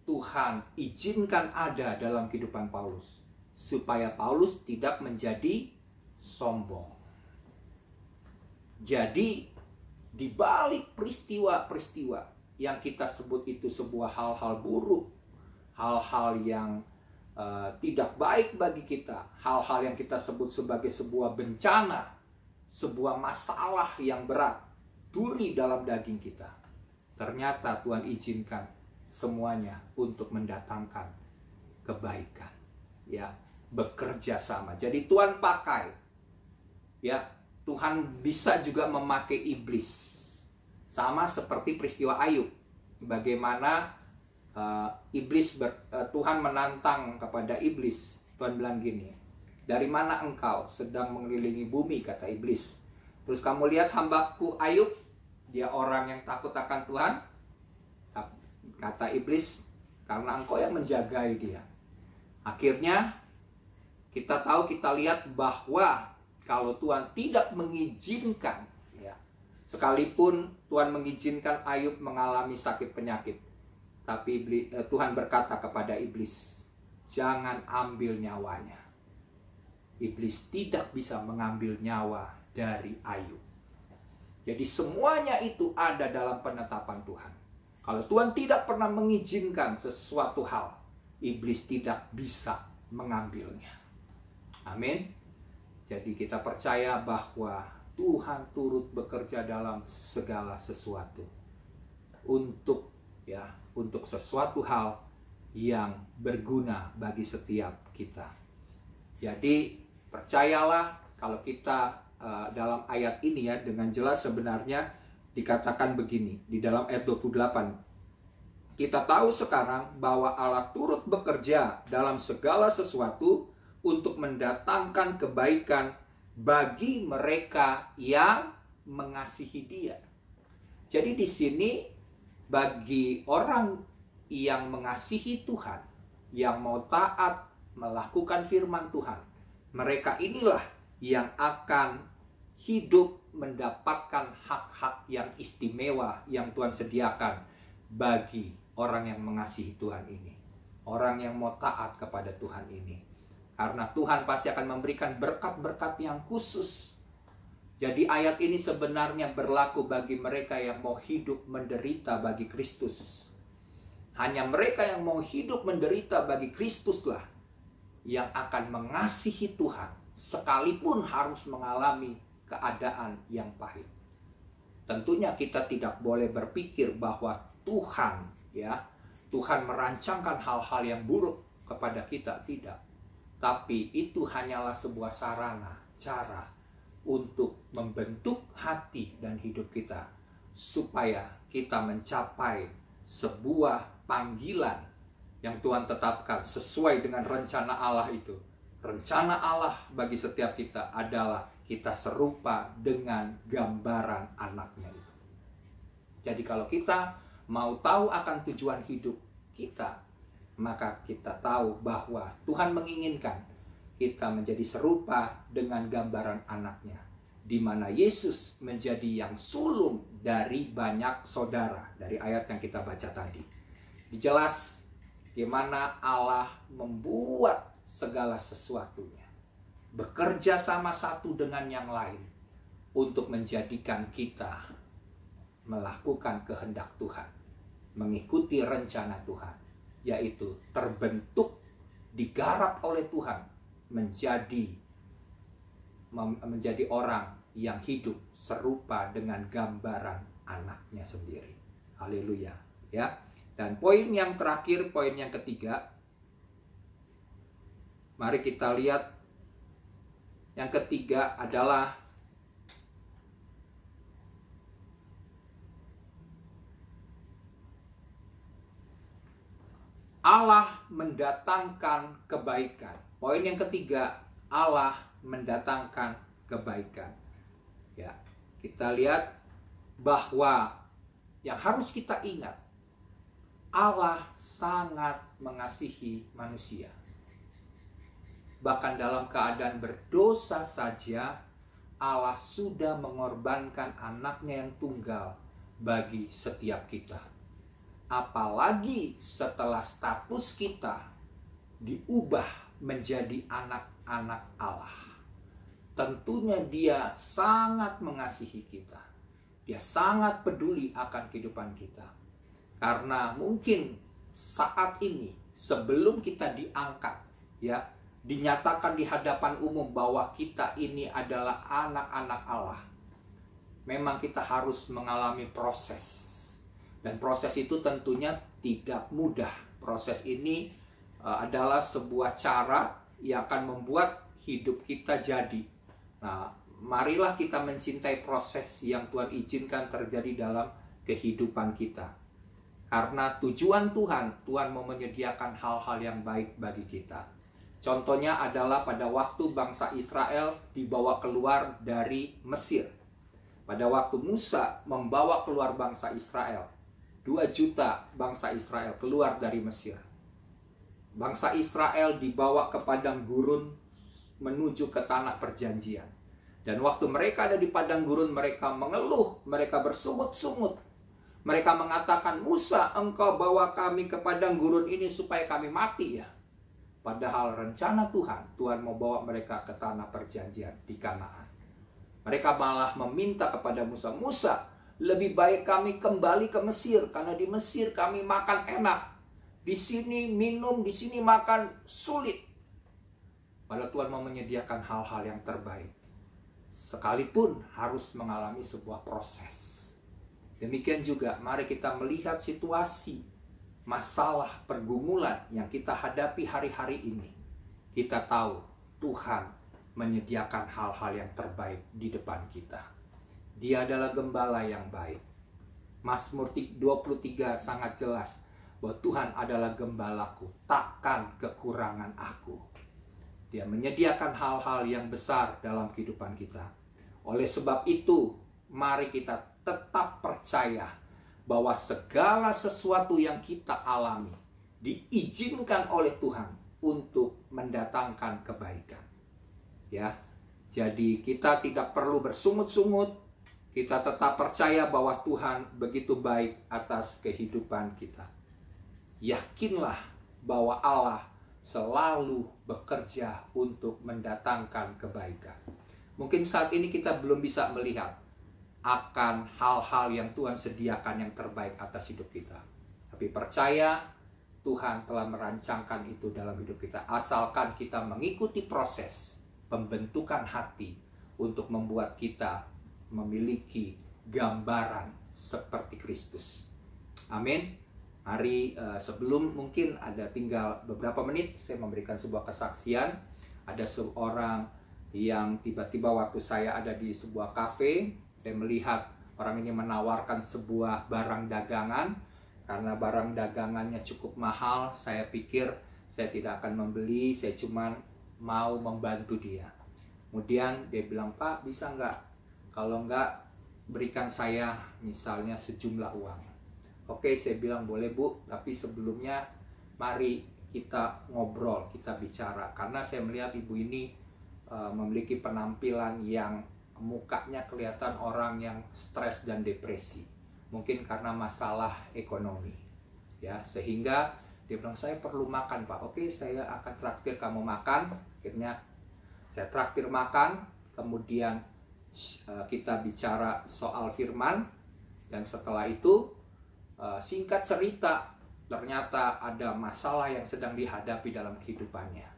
S2: Tuhan izinkan ada dalam kehidupan Paulus, supaya Paulus tidak menjadi sombong. Jadi di balik peristiwa-peristiwa yang kita sebut itu sebuah hal-hal buruk, hal-hal yang tidak baik bagi kita, hal-hal yang kita sebut sebagai sebuah bencana, sebuah masalah yang berat, duri dalam daging kita, ternyata Tuhan izinkan semuanya untuk mendatangkan kebaikan, ya, bekerja sama. Jadi Tuhan pakai, ya, Tuhan bisa juga memakai iblis. Sama seperti peristiwa Ayub. Bagaimana Tuhan menantang kepada iblis. Tuhan bilang gini, dari mana engkau sedang mengelilingi bumi, kata iblis. Terus kamu lihat hambaku Ayub, dia orang yang takut akan Tuhan. Kata iblis, karena engkau yang menjagai dia. Akhirnya kita lihat bahwa kalau Tuhan tidak mengizinkan, ya, sekalipun Tuhan mengizinkan Ayub mengalami sakit penyakit, tapi Tuhan berkata kepada iblis, jangan ambil nyawanya. Iblis tidak bisa mengambil nyawa dari Ayub. Jadi semuanya itu ada dalam penetapan Tuhan. Kalau Tuhan tidak pernah mengizinkan sesuatu hal, iblis tidak bisa mengambilnya. Amin. Jadi kita percaya bahwa Tuhan turut bekerja dalam segala sesuatu untuk sesuatu hal yang berguna bagi setiap kita. Jadi percayalah kalau kita dalam ayat ini, ya, dengan jelas sebenarnya dikatakan begini di dalam ayat 28. Kita tahu sekarang bahwa Allah turut bekerja dalam segala sesuatu untuk mendatangkan kebaikan bagi mereka yang mengasihi Dia. Jadi di sini bagi orang yang mengasihi Tuhan, yang mau taat melakukan firman Tuhan, mereka inilah yang akan hidup mendapatkan hak-hak yang istimewa yang Tuhan sediakan bagi orang yang mengasihi Tuhan ini, orang yang mau taat kepada Tuhan ini. Karena Tuhan pasti akan memberikan berkat-berkat yang khusus. Jadi ayat ini sebenarnya berlaku bagi mereka yang mau hidup menderita bagi Kristus. Hanya mereka yang mau hidup menderita bagi Kristuslah yang akan mengasihi Tuhan, sekalipun harus mengalami keadaan yang pahit. Tentunya kita tidak boleh berpikir bahwa Tuhan merancangkan hal-hal yang buruk kepada kita, tidak. Tapi itu hanyalah sebuah sarana, cara untuk membentuk hati dan hidup kita, supaya kita mencapai sebuah panggilan yang Tuhan tetapkan sesuai dengan rencana Allah itu. Rencana Allah bagi setiap kita adalah kita serupa dengan gambaran anaknya itu. Jadi kalau kita mau tahu akan tujuan hidup kita, maka kita tahu bahwa Tuhan menginginkan kita menjadi serupa dengan gambaran anaknya. di mana Yesus menjadi yang sulung dari banyak saudara, dari ayat yang kita baca tadi. Dijelas bagaimana Allah membuat segala sesuatunya, bekerja sama satu dengan yang lain untuk menjadikan kita melakukan kehendak Tuhan, mengikuti rencana Tuhan, yaitu terbentuk, digarap oleh Tuhan menjadi orang yang hidup serupa dengan gambaran anaknya sendiri. Haleluya, ya. Dan poin yang terakhir, poin yang ketiga, mari kita lihat. Yang ketiga adalah Allah mendatangkan kebaikan. Poin yang ketiga, Allah mendatangkan kebaikan. Ya, kita lihat bahwa yang harus kita ingat, Allah sangat mengasihi manusia. Bahkan dalam keadaan berdosa saja, Allah sudah mengorbankan anaknya yang tunggal bagi setiap kita. Apalagi setelah status kita diubah menjadi anak-anak Allah. Tentunya Dia sangat mengasihi kita. Dia sangat peduli akan kehidupan kita. Karena mungkin saat ini sebelum kita diangkat, ya, dinyatakan di hadapan umum bahwa kita ini adalah anak-anak Allah, memang kita harus mengalami proses. Dan proses itu tentunya tidak mudah. Proses ini adalah sebuah cara yang akan membuat hidup kita jadi. Nah, marilah kita mencintai proses yang Tuhan izinkan terjadi dalam kehidupan kita. Karena tujuan Tuhan mau menyediakan hal-hal yang baik bagi kita. Contohnya adalah pada waktu bangsa Israel dibawa keluar dari Mesir. Pada waktu Musa membawa keluar bangsa Israel, 2 juta bangsa Israel keluar dari Mesir. Bangsa Israel dibawa ke padang gurun menuju ke tanah perjanjian. Dan waktu mereka ada di padang gurun, mereka mengeluh, mereka bersungut-sungut. Mereka mengatakan, Musa, engkau bawa kami ke padang gurun ini supaya kami mati ya. Padahal rencana Tuhan mau bawa mereka ke tanah perjanjian di Kanaan. Mereka malah meminta kepada Musa, Musa, lebih baik kami kembali ke Mesir, karena di Mesir kami makan enak. Di sini minum, di sini makan sulit. Padahal Tuhan mau menyediakan hal-hal yang terbaik. Sekalipun harus mengalami sebuah proses. Demikian juga, mari kita melihat situasi, masalah, pergumulan yang kita hadapi hari-hari ini. Kita tahu Tuhan menyediakan hal-hal yang terbaik di depan kita. Dia adalah gembala yang baik. Mazmur 23 sangat jelas bahwa Tuhan adalah gembalaku, takkan kekurangan aku. Dia menyediakan hal-hal yang besar dalam kehidupan kita. Oleh sebab itu, mari kita tetap percaya bahwa segala sesuatu yang kita alami diizinkan oleh Tuhan untuk mendatangkan kebaikan. Ya, jadi kita tidak perlu bersungut-sungut. Kita tetap percaya bahwa Tuhan begitu baik atas kehidupan kita. Yakinlah bahwa Allah selalu bekerja untuk mendatangkan kebaikan. Mungkin saat ini kita belum bisa melihat akan hal-hal yang Tuhan sediakan yang terbaik atas hidup kita. Tapi percaya Tuhan telah merancangkan itu dalam hidup kita. Asalkan kita mengikuti proses pembentukan hati untuk membuat kita memiliki gambaran seperti Kristus. Amin. Hari sebelum mungkin ada tinggal beberapa menit, saya memberikan sebuah kesaksian. Ada seorang yang tiba-tiba waktu saya ada di sebuah kafe, saya melihat orang ini menawarkan sebuah barang dagangan. Karena barang dagangannya cukup mahal, saya pikir saya tidak akan membeli, saya cuma mau membantu dia. Kemudian dia bilang, Pak, bisa nggak? Kalau enggak, berikan saya misalnya sejumlah uang. Oke, saya bilang boleh Bu, tapi sebelumnya mari kita ngobrol, kita bicara. Karena saya melihat ibu ini memiliki penampilan yang mukanya kelihatan orang yang stres dan depresi. Mungkin karena masalah ekonomi. Ya, sehingga dia bilang, saya perlu makan Pak. Oke, saya akan traktir kamu makan. Akhirnya saya traktir makan. Kemudian kita bicara soal firman. Dan setelah itu singkat cerita, ternyata ada masalah yang sedang dihadapi dalam kehidupannya.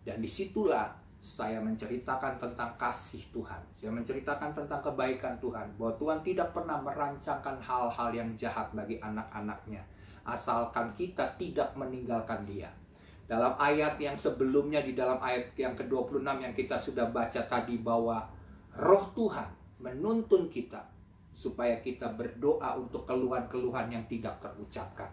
S2: Dan disitulah saya menceritakan tentang kasih Tuhan. Saya menceritakan tentang kebaikan Tuhan. Bahwa Tuhan tidak pernah merancangkan hal-hal yang jahat bagi anak-anaknya. Asalkan kita tidak meninggalkan dia. Dalam ayat yang sebelumnya, di dalam ayat yang ke-26 yang kita sudah baca tadi, bahwa Roh Tuhan menuntun kita supaya kita berdoa untuk keluhan-keluhan yang tidak terucapkan.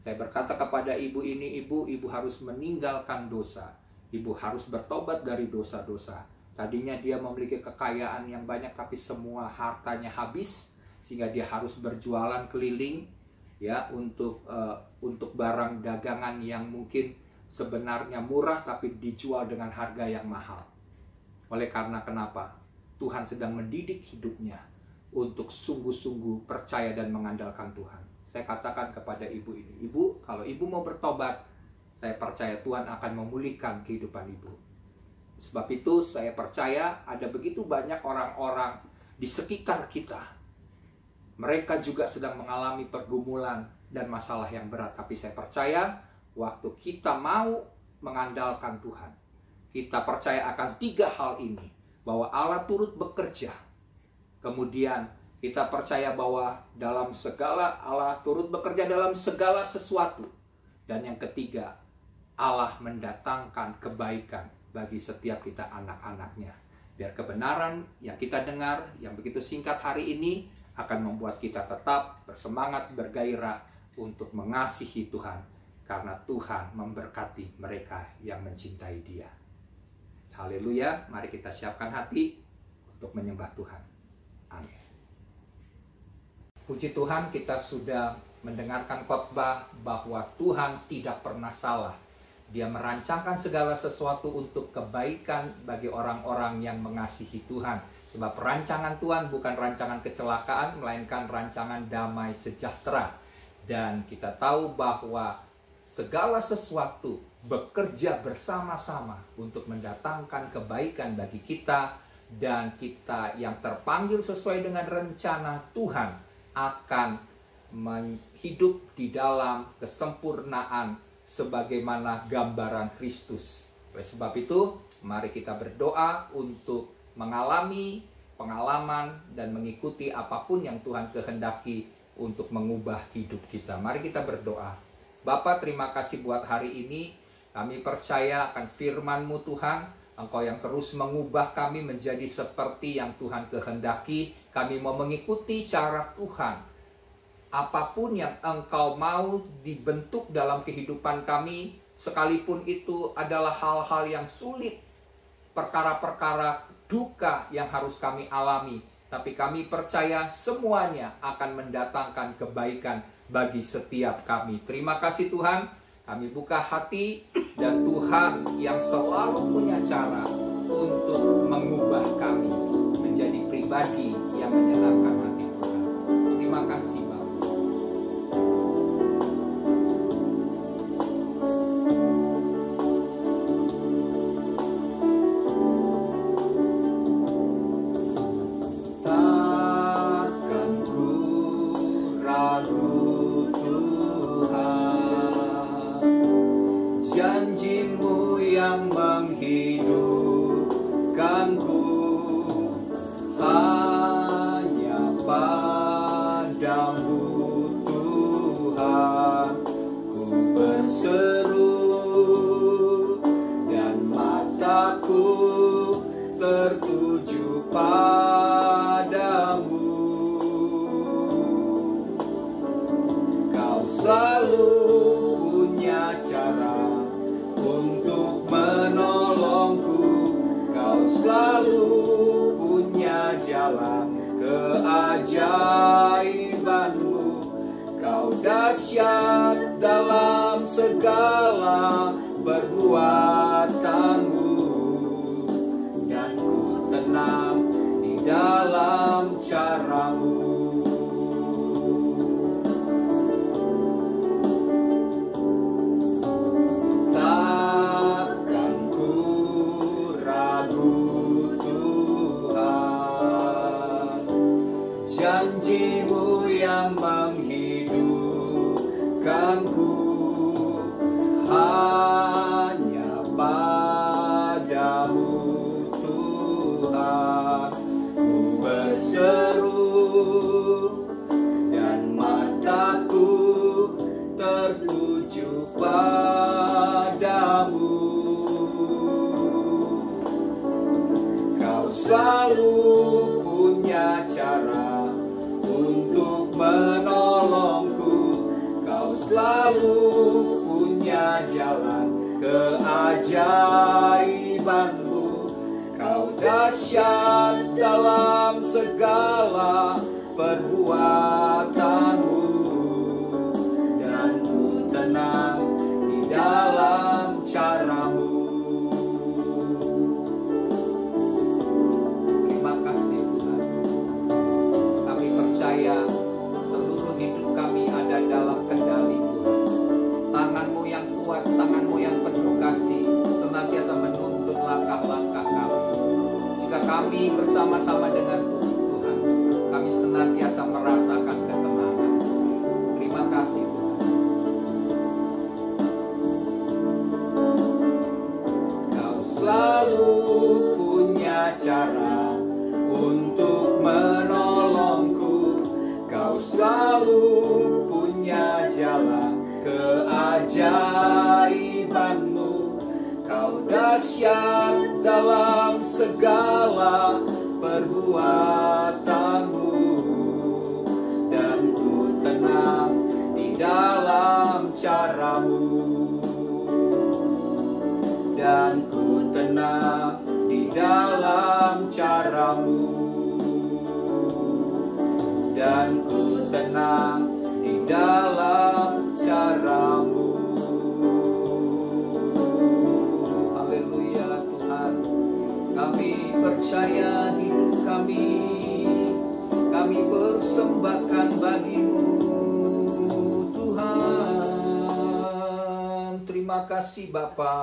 S2: Saya berkata kepada ibu ini, ibu harus meninggalkan dosa. Ibu harus bertobat dari dosa-dosa. Tadinya dia memiliki kekayaan yang banyak, tapi semua hartanya habis, sehingga dia harus berjualan keliling, ya, untuk barang dagangan yang mungkin sebenarnya murah, tapi dijual dengan harga yang mahal. Oleh karena kenapa? Tuhan sedang mendidik hidupnya untuk sungguh-sungguh percaya dan mengandalkan Tuhan. Saya katakan kepada ibu ini, ibu, kalau ibu mau bertobat, saya percaya Tuhan akan memulihkan kehidupan ibu. Sebab itu saya percaya ada begitu banyak orang-orang di sekitar kita. Mereka juga sedang mengalami pergumulan dan masalah yang berat. Tapi saya percaya waktu kita mau mengandalkan Tuhan, kita percaya akan 3 hal ini. Bahwa Allah turut bekerja. Kemudian kita percaya bahwa Allah turut bekerja dalam segala sesuatu. Dan yang ketiga, Allah mendatangkan kebaikan bagi setiap kita anak-anaknya. Biar kebenaran yang kita dengar, yang begitu singkat hari ini, akan membuat kita tetap bersemangat, bergairah untuk mengasihi Tuhan. Karena Tuhan memberkati mereka yang mencintai Dia. Haleluya, mari kita siapkan hati untuk menyembah Tuhan. Amin. Puji Tuhan, kita sudah mendengarkan khotbah bahwa Tuhan tidak pernah salah. Dia merancangkan segala sesuatu untuk kebaikan bagi orang-orang yang mengasihi Tuhan. Sebab rancangan Tuhan bukan rancangan kecelakaan, melainkan rancangan damai sejahtera. Dan kita tahu bahwa segala sesuatu bekerja bersama-sama untuk mendatangkan kebaikan bagi kita. Dan kita yang terpanggil sesuai dengan rencana Tuhan akan hidup di dalam kesempurnaan sebagaimana gambaran Kristus. Oleh sebab itu, mari kita berdoa untuk mengalami pengalaman dan mengikuti apapun yang Tuhan kehendaki untuk mengubah hidup kita. Mari kita berdoa. Bapa, terima kasih buat hari ini. Kami percaya akan firman-Mu Tuhan. Engkau yang terus mengubah kami menjadi seperti yang Tuhan kehendaki. Kami mau mengikuti cara Tuhan. Apapun yang Engkau mau dibentuk dalam kehidupan kami, sekalipun itu adalah hal-hal yang sulit, perkara-perkara duka yang harus kami alami, tapi kami percaya semuanya akan mendatangkan kebaikan bagi setiap kami. Terima kasih Tuhan, kami buka hati, dan Tuhan yang selalu punya cara untuk mengubah kami menjadi pribadi yang menyenangkan hati Tuhan. Terima kasih Bapak.
S3: Janji-Mu yang menghidupkanku, hanya padamu Tuhan ku berseru, dan mataku tertuju padamu. Kau selalu punya cara untuk menolongku, Kau selalu punya jalan keajaiban-Mu. Kau dahsyat dalam segala perbuatan-Mu, dan ku tenang di dalam caramu. Takkan ku ragu Tuhan, janji-Mu yang menghidupkanku. Hanya padamu Tuhan ku berseru, dan mataku tertuju padamu. Kau selalu punya cara untuk menolongku. Kau selalu punya jalan keajaiban-Mu. Kau dahsyat dalam segala perbuatan-Mu, dan ku tenang di dalam cara-Mu.
S2: Terima kasih Tuhan. Kami percaya seluruh hidup kami ada dalam kendali Tuhan. Tangan-Mu yang kuat, tangan-Mu yang penuh kasih senantiasa menuntun langkah-langkah kami. Jika kami bersama-sama dengan Tuhan, kami senantiasa merasakan ketenangan. Terima kasih Tuhan.
S3: Kau selalu punya cara untuk menolongku. Kau selalu punya jalan keajaiban-Mu. Kau dahsyat dalam segala perbuatan-Mu, dan ku tenang di dalam cara-Mu, dan ku tenang di dalam cara-Mu, dan ku tenang di dalam cara-Mu. Haleluya Tuhan, kami percaya hidup kami persembahkan bagi-Mu Tuhan. Terima kasih Bapa,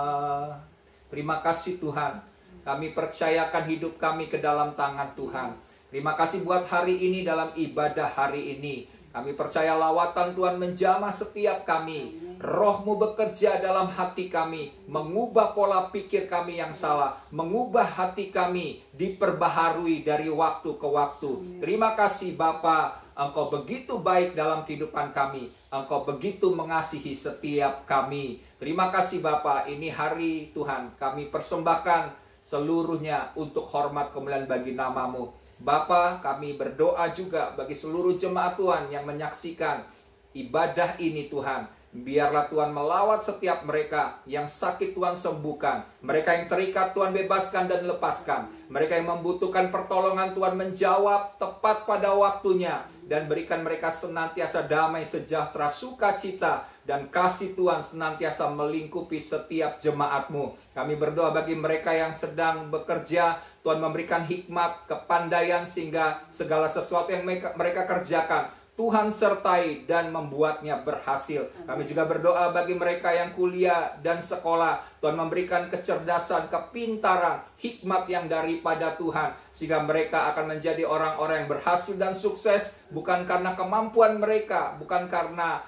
S3: terima kasih Tuhan. Kami percayakan hidup kami ke dalam tangan Tuhan. Terima kasih buat hari ini, dalam ibadah hari ini. Kami percaya lawatan Tuhan menjamah setiap kami. Roh-Mu bekerja dalam hati kami, mengubah pola pikir kami yang salah, mengubah hati kami, diperbaharui dari waktu ke waktu. Terima kasih Bapa, Engkau begitu baik dalam kehidupan kami. Engkau begitu mengasihi setiap kami. Terima kasih Bapa, ini hari Tuhan kami persembahkan seluruhnya untuk hormat kemuliaan bagi nama-Mu. Bapa, kami berdoa juga bagi seluruh jemaat Tuhan yang menyaksikan ibadah ini Tuhan. Biarlah Tuhan melawat setiap mereka yang sakit Tuhan sembuhkan. Mereka yang terikat Tuhan bebaskan dan lepaskan. Mereka yang membutuhkan pertolongan Tuhan menjawab tepat pada waktunya. Dan berikan mereka senantiasa damai, sejahtera, sukacita, dan kasih Tuhan senantiasa melingkupi setiap jemaat-Mu. Kami berdoa bagi mereka yang sedang bekerja, Tuhan memberikan hikmat, kepandaian, sehingga segala sesuatu yang mereka kerjakan Tuhan sertai dan membuatnya berhasil. Kami juga berdoa bagi mereka yang kuliah dan sekolah. Tuhan memberikan kecerdasan, kepintaran, hikmat yang daripada Tuhan. Sehingga mereka akan menjadi orang-orang yang berhasil dan sukses. Bukan karena kemampuan mereka, bukan karena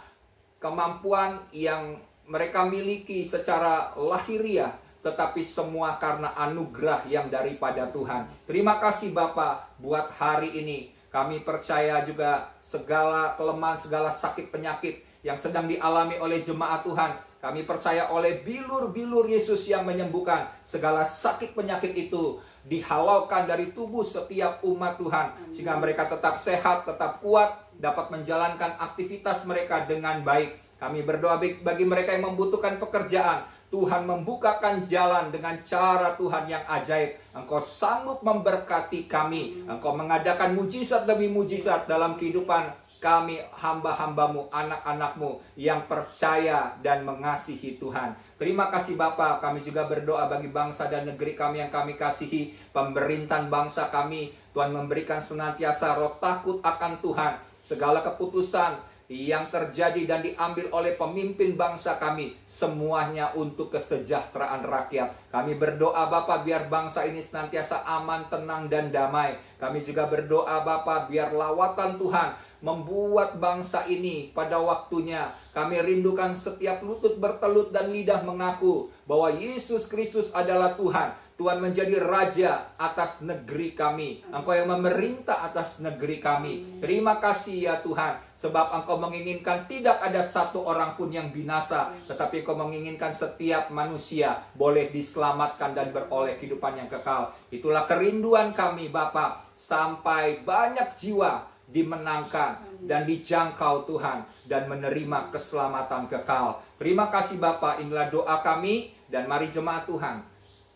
S3: kemampuan yang mereka miliki secara lahiriah, tetapi semua karena anugerah yang daripada Tuhan. Terima kasih Bapa buat hari ini. Kami percaya juga segala kelemahan, segala sakit penyakit yang sedang dialami oleh jemaat Tuhan. Kami percaya oleh bilur-bilur Yesus yang menyembuhkan segala sakit penyakit itu dihalaukan dari tubuh setiap umat Tuhan. Sehingga mereka tetap sehat, tetap kuat, dapat menjalankan aktivitas mereka dengan baik. Kami berdoa bagi mereka yang membutuhkan pekerjaan. Tuhan membukakan jalan dengan cara Tuhan yang ajaib. Engkau sanggup memberkati kami. Engkau mengadakan mujizat demi mujizat dalam kehidupan kami hamba-hambamu, anak-anakmu yang percaya dan mengasihi Tuhan. Terima kasih Bapa, kami juga berdoa bagi bangsa dan negeri kami yang kami kasihi, pemerintahan bangsa kami. Tuhan memberikan senantiasa roh takut akan Tuhan. Segala keputusan yang terjadi dan diambil oleh pemimpin bangsa kami, semuanya untuk kesejahteraan rakyat. Kami berdoa Bapa, biar bangsa ini senantiasa aman, tenang, dan damai. Kami juga berdoa Bapa, biar lawatan Tuhan membuat bangsa ini pada waktunya. Kami rindukan setiap lutut bertelut dan lidah mengaku bahwa Yesus Kristus adalah Tuhan. Tuhan menjadi raja atas negeri kami. Engkau yang memerintah atas negeri kami. Terima kasih ya Tuhan, sebab Engkau menginginkan tidak ada satu orang pun yang binasa, tetapi Engkau menginginkan setiap manusia boleh diselamatkan dan beroleh kehidupan yang kekal. Itulah kerinduan kami Bapa, sampai banyak jiwa dimenangkan dan dijangkau Tuhan dan menerima keselamatan kekal. Terima kasih Bapa, inilah doa kami, dan mari jemaat Tuhan,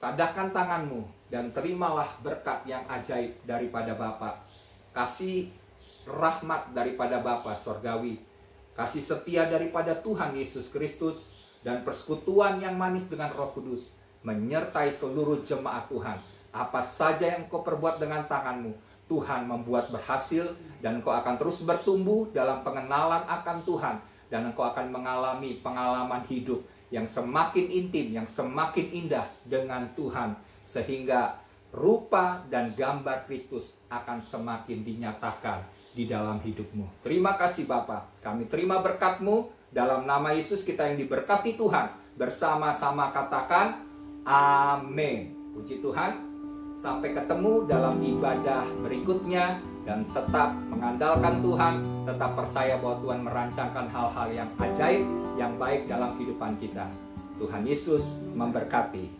S3: tadahkan tanganmu dan terimalah berkat yang ajaib daripada Bapa. Kasih rahmat daripada Bapa Sorgawi, kasih setia daripada Tuhan Yesus Kristus, dan persekutuan yang manis dengan Roh Kudus menyertai seluruh jemaat Tuhan. Apa saja yang kau perbuat dengan tanganmu, Tuhan membuat berhasil, dan engkau akan terus bertumbuh dalam pengenalan akan Tuhan, dan engkau akan mengalami pengalaman hidup yang semakin intim, yang semakin indah dengan Tuhan, sehingga rupa dan gambar Kristus akan semakin dinyatakan di dalam hidupmu. Terima kasih Bapa, kami terima berkat-Mu, dalam nama Yesus kita yang diberkati Tuhan, bersama-sama katakan amin. Puji Tuhan. Sampai ketemu dalam ibadah berikutnya, dan tetap mengandalkan Tuhan, tetap percaya bahwa Tuhan merancangkan hal-hal yang ajaib, yang baik dalam kehidupan kita. Tuhan Yesus memberkati.